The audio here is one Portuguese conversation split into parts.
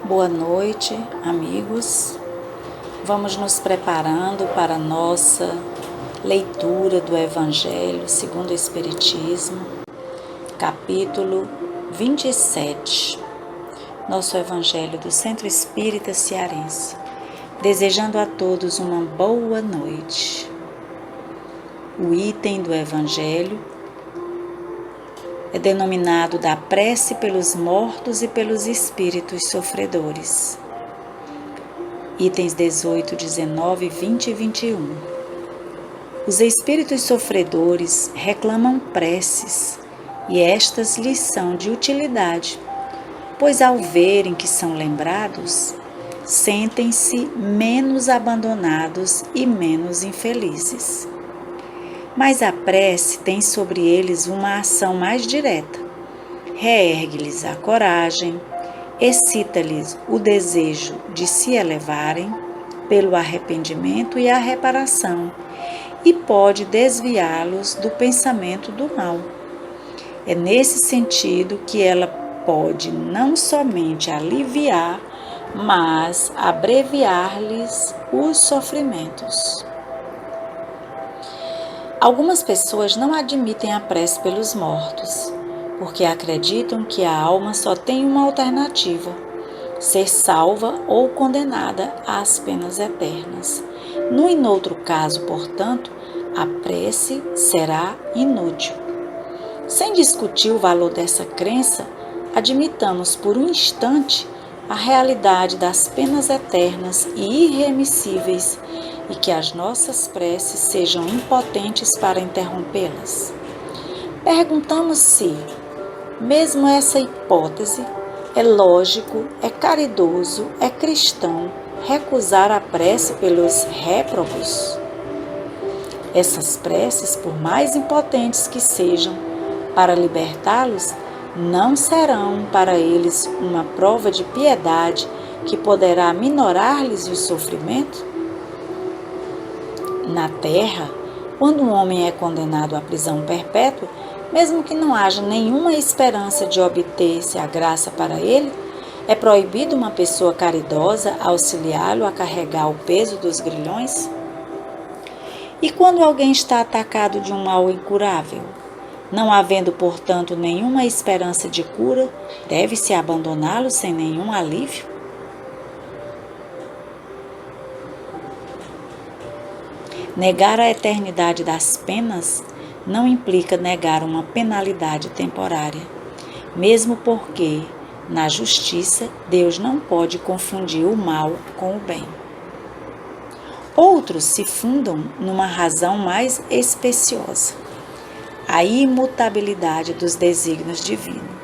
Boa noite, amigos. Vamos nos preparando para a nossa leitura do Evangelho segundo o Espiritismo, capítulo 27. Nosso Evangelho do Centro Espírita Cearense. Desejando a todos uma boa noite. O item do Evangelho é denominado da prece pelos mortos e pelos espíritos sofredores. Itens 18, 19, 20 e 21. Os espíritos sofredores reclamam preces e estas lhes são de utilidade, pois ao verem que são lembrados, sentem-se menos abandonados e menos infelizes. Mas a prece tem sobre eles uma ação mais direta. Reergue-lhes a coragem, excita-lhes o desejo de se elevarem pelo arrependimento e a reparação e pode desviá-los do pensamento do mal. É nesse sentido que ela pode não somente aliviar, mas abreviar-lhes os sofrimentos. Algumas pessoas não admitem a prece pelos mortos, porque acreditam que a alma só tem uma alternativa: ser salva ou condenada às penas eternas. No e noutro caso, portanto, a prece será inútil. Sem discutir o valor dessa crença, admitamos por um instante a realidade das penas eternas e irremissíveis e que as nossas preces sejam impotentes para interrompê-las. Perguntamos se, mesmo essa hipótese, é lógico, é caridoso, é cristão recusar a prece pelos réprobos? Essas preces, por mais impotentes que sejam, para libertá-los, não serão para eles uma prova de piedade que poderá minorar-lhes o sofrimento? Na terra, quando um homem é condenado à prisão perpétua, mesmo que não haja nenhuma esperança de obter-se a graça para ele, é proibido uma pessoa caridosa auxiliá-lo a carregar o peso dos grilhões? E quando alguém está atacado de um mal incurável? Não havendo, portanto, nenhuma esperança de cura, deve-se abandoná-lo sem nenhum alívio? Negar a eternidade das penas não implica negar uma penalidade temporária, mesmo porque, na justiça, Deus não pode confundir o mal com o bem. Outros se fundam numa razão mais especiosa: a imutabilidade dos desígnios divinos.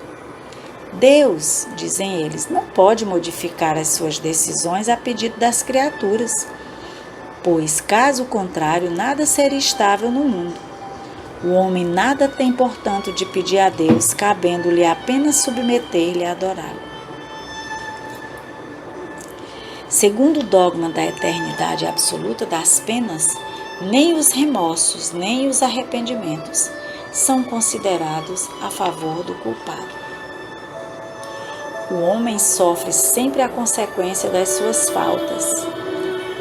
Deus, dizem eles, não pode modificar as suas decisões a pedido das criaturas, pois, caso contrário, nada seria estável no mundo. O homem nada tem, portanto, de pedir a Deus, cabendo-lhe apenas submeter-lhe e adorá-lo. Segundo o dogma da eternidade absoluta das penas, nem os remorsos, nem os arrependimentos são considerados a favor do culpado. O homem sofre sempre a consequência das suas faltas.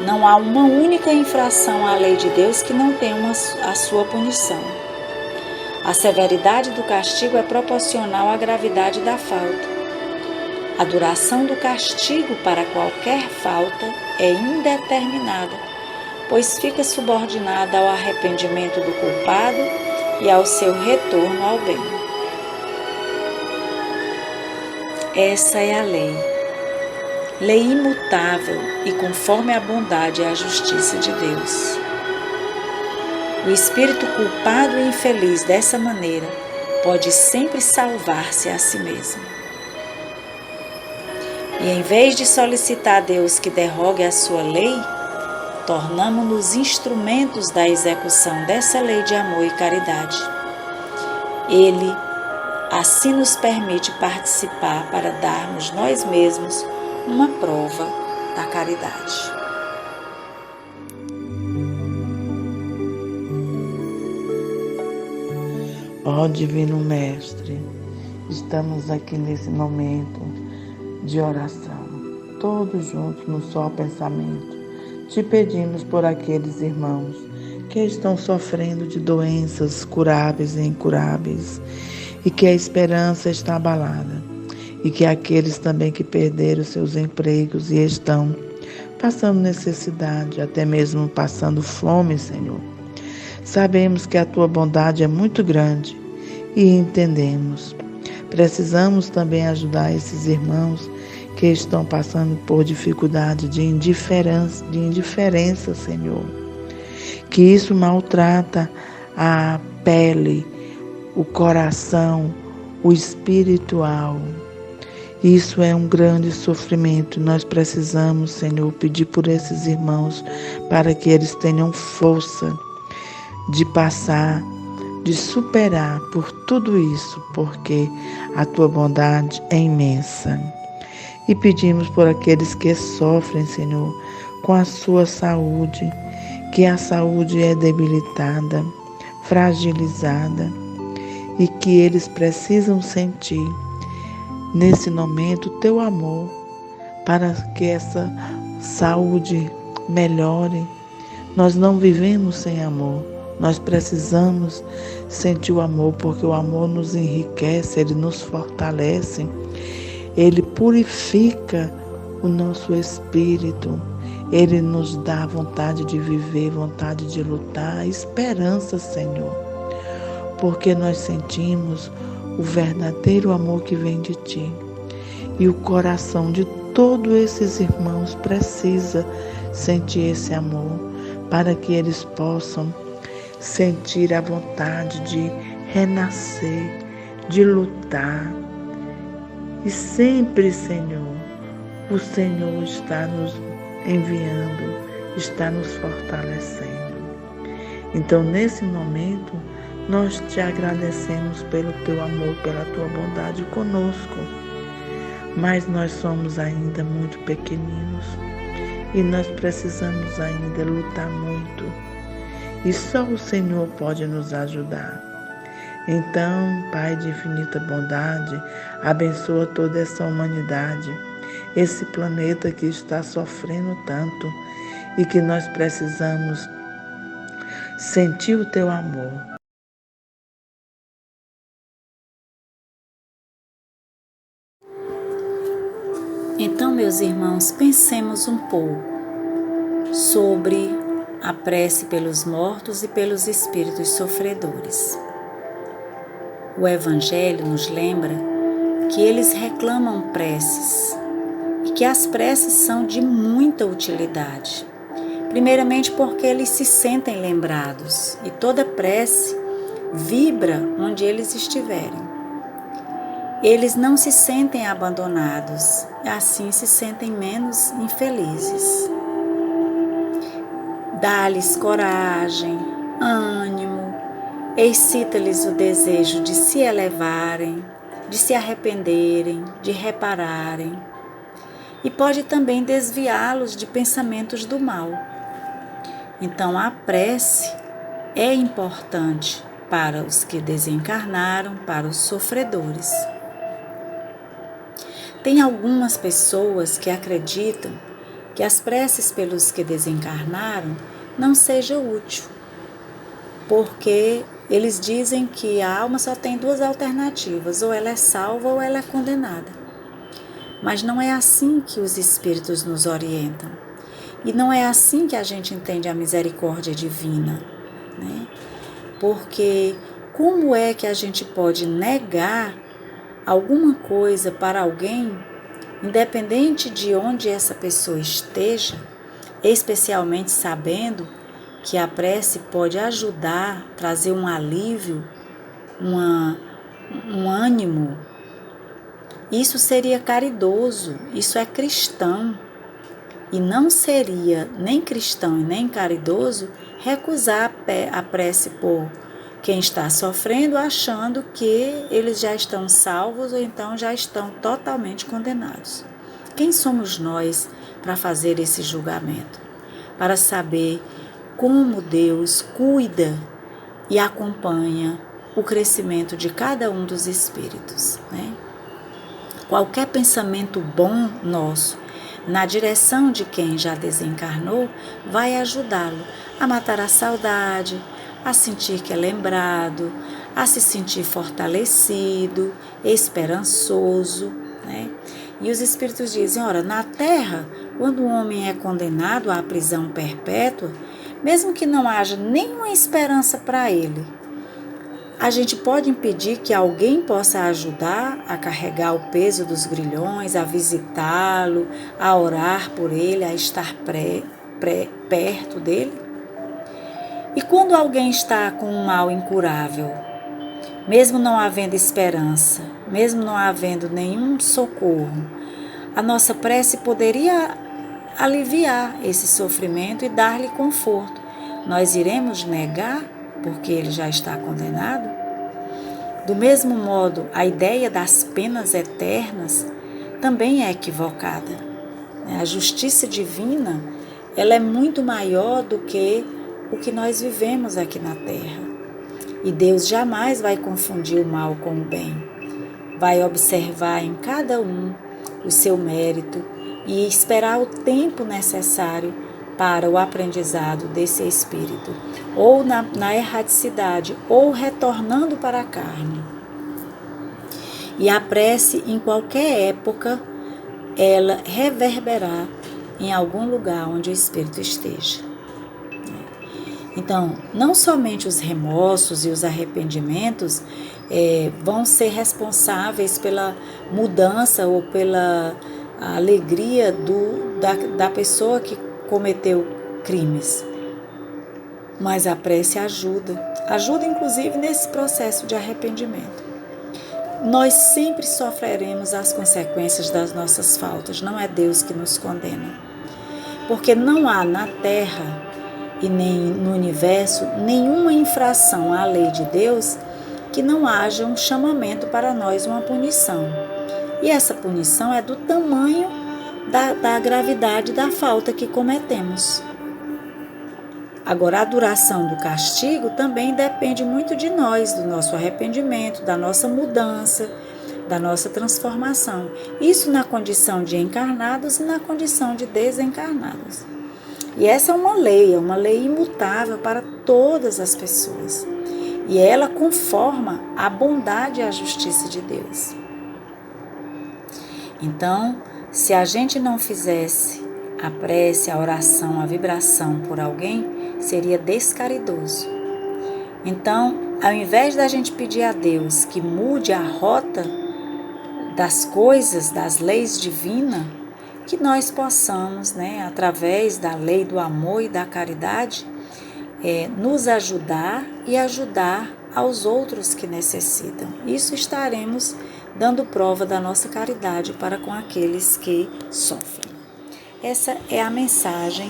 Não há uma única infração à lei de Deus que não tenha a sua punição. A severidade do castigo é proporcional à gravidade da falta. A duração do castigo para qualquer falta é indeterminada, pois fica subordinada ao arrependimento do culpado e ao seu retorno ao bem. Essa é a lei imutável e conforme a bondade e a justiça de Deus. O espírito culpado e infeliz dessa maneira pode sempre salvar-se a si mesmo. E em vez de solicitar a Deus que derrogue a sua lei, tornamo-nos instrumentos da execução dessa lei de amor e caridade. Ele assim nos permite participar para darmos nós mesmos uma prova da caridade. Ó Divino Mestre, estamos aqui nesse momento de oração. todos juntos no só pensamento. Te pedimos por aqueles irmãos que estão sofrendo de doenças curáveis e incuráveis e que a esperança está abalada, e que aqueles também que perderam seus empregos e estão passando necessidade, até mesmo passando fome, Senhor. Sabemos que a tua bondade é muito grande e entendemos. Precisamos também ajudar esses irmãos que estão passando por dificuldade de indiferença, Senhor. Que isso maltrata a pele, o coração, o espiritual. Isso é um grande sofrimento. Nós precisamos, Senhor, pedir por esses irmãos para que eles tenham força de passar, de superar por tudo isso, porque a tua bondade é imensa. E pedimos por aqueles que sofrem, Senhor, com a sua saúde, que a saúde é debilitada, fragilizada, e que eles precisam sentir nesse momento o teu amor para que essa saúde melhore. Nós não vivemos sem amor. Nós precisamos sentir o amor, porque o amor nos enriquece, ele nos fortalece, ele purifica o nosso espírito, ele nos dá vontade de viver, vontade de lutar, esperança, Senhor, porque nós sentimos o verdadeiro amor que vem de Ti. E o coração de todos esses irmãos precisa sentir esse amor, para que eles possam sentir a vontade de renascer, de lutar. E sempre, Senhor, o Senhor está nos enviando, está nos fortalecendo. Então, nesse momento, nós te agradecemos pelo teu amor, pela tua bondade conosco. Mas nós somos ainda muito pequeninos e nós precisamos ainda lutar muito. E só o Senhor pode nos ajudar. Então, Pai de infinita bondade, abençoa toda essa humanidade, esse planeta que está sofrendo tanto e que nós precisamos sentir o teu amor. Então, meus irmãos, pensemos um pouco sobre a prece pelos mortos e pelos espíritos sofredores. O Evangelho nos lembra que eles reclamam preces e que as preces são de muita utilidade. Primeiramente porque eles se sentem lembrados e toda prece vibra onde eles estiverem. Eles não se sentem abandonados, assim se sentem menos infelizes. Dá-lhes coragem, ânimo, excita-lhes o desejo de se elevarem, de se arrependerem, de repararem, e pode também desviá-los de pensamentos do mal. Então, a prece é importante para os que desencarnaram, para os sofredores. Tem algumas pessoas que acreditam que as preces pelos que desencarnaram não sejam úteis, porque eles dizem que a alma só tem duas alternativas, ou ela é salva ou ela é condenada. Mas não é assim que os espíritos nos orientam. E não é assim que a gente entende a misericórdia divina, né? Porque como é que a gente pode negar alguma coisa para alguém, independente de onde essa pessoa esteja, especialmente sabendo que a prece pode ajudar, trazer um alívio, um ânimo? Isso seria caridoso, isso é cristão. E não seria nem cristão e nem caridoso recusar a prece por quem está sofrendo, achando que eles já estão salvos ou então já estão totalmente condenados. Quem somos nós para fazer esse julgamento? Para saber como Deus cuida e acompanha o crescimento de cada um dos espíritos, né? Qualquer pensamento bom nosso na direção de quem já desencarnou, vai ajudá-lo a matar a saudade, a sentir que é lembrado, a se sentir fortalecido, esperançoso, né? E os espíritos dizem, ora, na Terra, quando um homem é condenado à prisão perpétua, mesmo que não haja nenhuma esperança para ele, a gente pode impedir que alguém possa ajudar a carregar o peso dos grilhões, a visitá-lo, a orar por ele, a estar perto dele? E quando alguém está com um mal incurável, mesmo não havendo esperança, mesmo não havendo nenhum socorro, a nossa prece poderia aliviar esse sofrimento e dar-lhe conforto. Nós iremos negar porque ele já está condenado? Do mesmo modo, a ideia das penas eternas também é equivocada. A justiça divina, ela é muito maior do que o que nós vivemos aqui na Terra. E Deus jamais vai confundir o mal com o bem. Vai observar em cada um o seu mérito e esperar o tempo necessário para o aprendizado desse espírito, ou na erraticidade, ou retornando para a carne. E a prece, em qualquer época, ela reverberará em algum lugar onde o espírito esteja. Então, não somente os remorsos e os arrependimentos vão ser responsáveis pela mudança ou pela alegria da pessoa que cometeu crimes, mas a prece ajuda inclusive nesse processo de arrependimento. Nós sempre sofreremos as consequências das nossas faltas, não é Deus que nos condena, porque não há na Terra e nem no universo nenhuma infração à lei de Deus que não haja um chamamento para nós, uma punição. E essa punição é do tamanho da gravidade da falta que cometemos. Agora, a duração do castigo também depende muito de nós, do nosso arrependimento, da nossa mudança, da nossa transformação. Isso na condição de encarnados e na condição de desencarnados. E essa é uma lei imutável para todas as pessoas. E ela conforma a bondade e a justiça de Deus. Então, se a gente não fizesse a prece, a oração, a vibração por alguém, seria descaridoso. Então, ao invés da gente pedir a Deus que mude a rota das coisas, das leis divinas, que nós possamos, através da lei do amor e da caridade, nos ajudar e ajudar aos outros que necessitam. Isso estaremos dando prova da nossa caridade para com aqueles que sofrem. Essa é a mensagem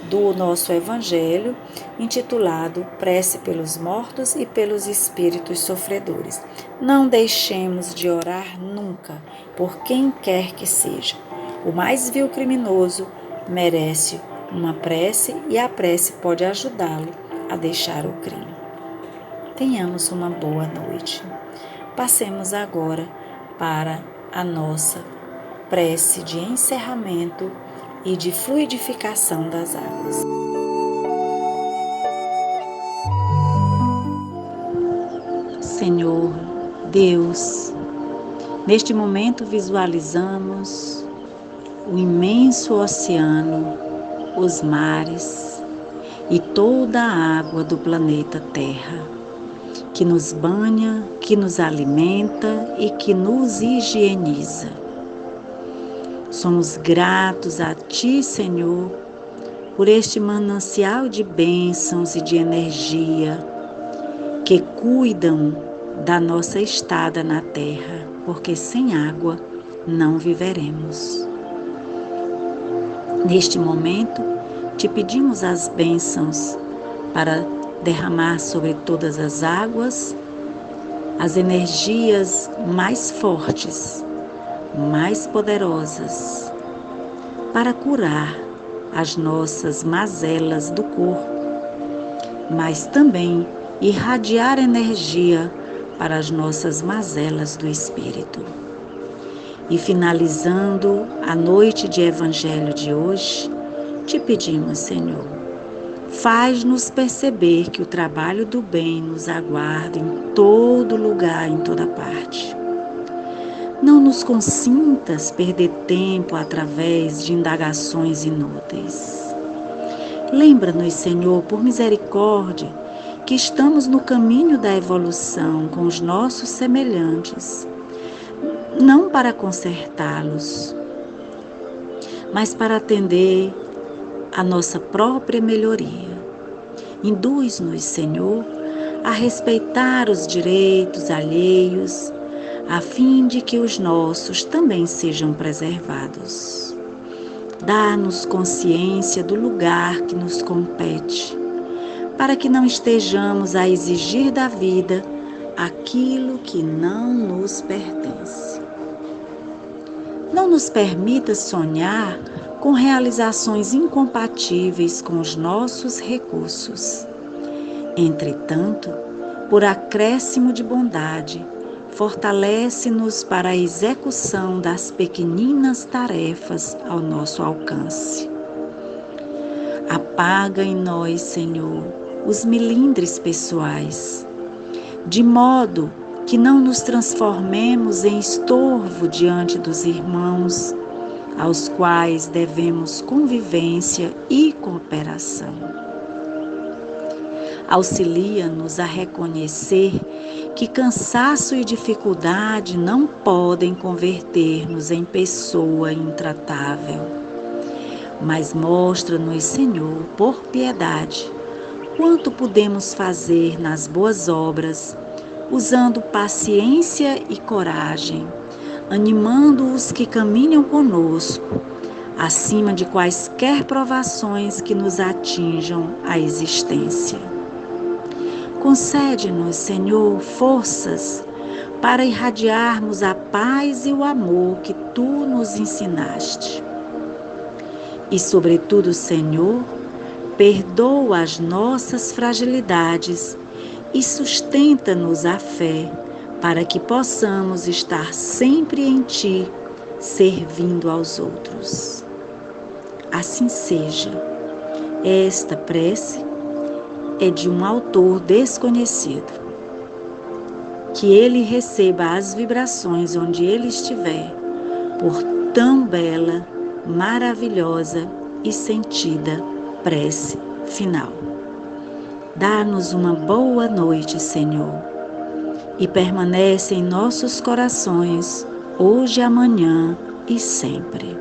do nosso Evangelho, intitulado Prece pelos Mortos e pelos Espíritos Sofredores. Não deixemos de orar nunca, por quem quer que seja. O mais vil criminoso merece uma prece e a prece pode ajudá-lo a deixar o crime. Tenhamos uma boa noite. Passemos agora para a nossa prece de encerramento e de fluidificação das águas. Senhor, Deus, neste momento visualizamos o imenso oceano, os mares e toda a água do planeta Terra, que nos banha, que nos alimenta e que nos higieniza. Somos gratos a Ti, Senhor, por este manancial de bênçãos e de energia que cuidam da nossa estada na terra, porque sem água não viveremos. Neste momento, Te pedimos as bênçãos para derramar sobre todas as águas as energias mais fortes, mais poderosas, para curar as nossas mazelas do corpo, mas também irradiar energia para as nossas mazelas do espírito. E finalizando a noite de Evangelho de hoje, te pedimos, Senhor, faz-nos perceber que o trabalho do bem nos aguarda em todo lugar, em toda parte. Não nos consintas perder tempo através de indagações inúteis. Lembra-nos, Senhor, por misericórdia, que estamos no caminho da evolução com os nossos semelhantes, não para consertá-los, mas para atender a nossa própria melhoria. Induz-nos, Senhor, a respeitar os direitos alheios, a fim de que os nossos também sejam preservados. Dá-nos consciência do lugar que nos compete, para que não estejamos a exigir da vida aquilo que não nos pertence. Não nos permita sonhar com realizações incompatíveis com os nossos recursos. Entretanto, por acréscimo de bondade, fortalece-nos para a execução das pequeninas tarefas ao nosso alcance. Apaga em nós, Senhor, os melindres pessoais, de modo que não nos transformemos em estorvo diante dos irmãos, aos quais devemos convivência e cooperação. Auxilia-nos a reconhecer que cansaço e dificuldade não podem converter-nos em pessoa intratável. Mas mostra-nos, Senhor, por piedade, quanto podemos fazer nas boas obras, usando paciência e coragem, animando os que caminham conosco, acima de quaisquer provações que nos atinjam a existência. Concede-nos, Senhor, forças para irradiarmos a paz e o amor que Tu nos ensinaste. E, sobretudo, Senhor, perdoa as nossas fragilidades e sustenta-nos a fé, para que possamos estar sempre em Ti, servindo aos outros. Assim seja. Esta prece é de um autor desconhecido. Que ele receba as vibrações onde ele estiver, por tão bela, maravilhosa e sentida prece final. Dá-nos uma boa noite, Senhor, e permanece em nossos corações, hoje, amanhã e sempre.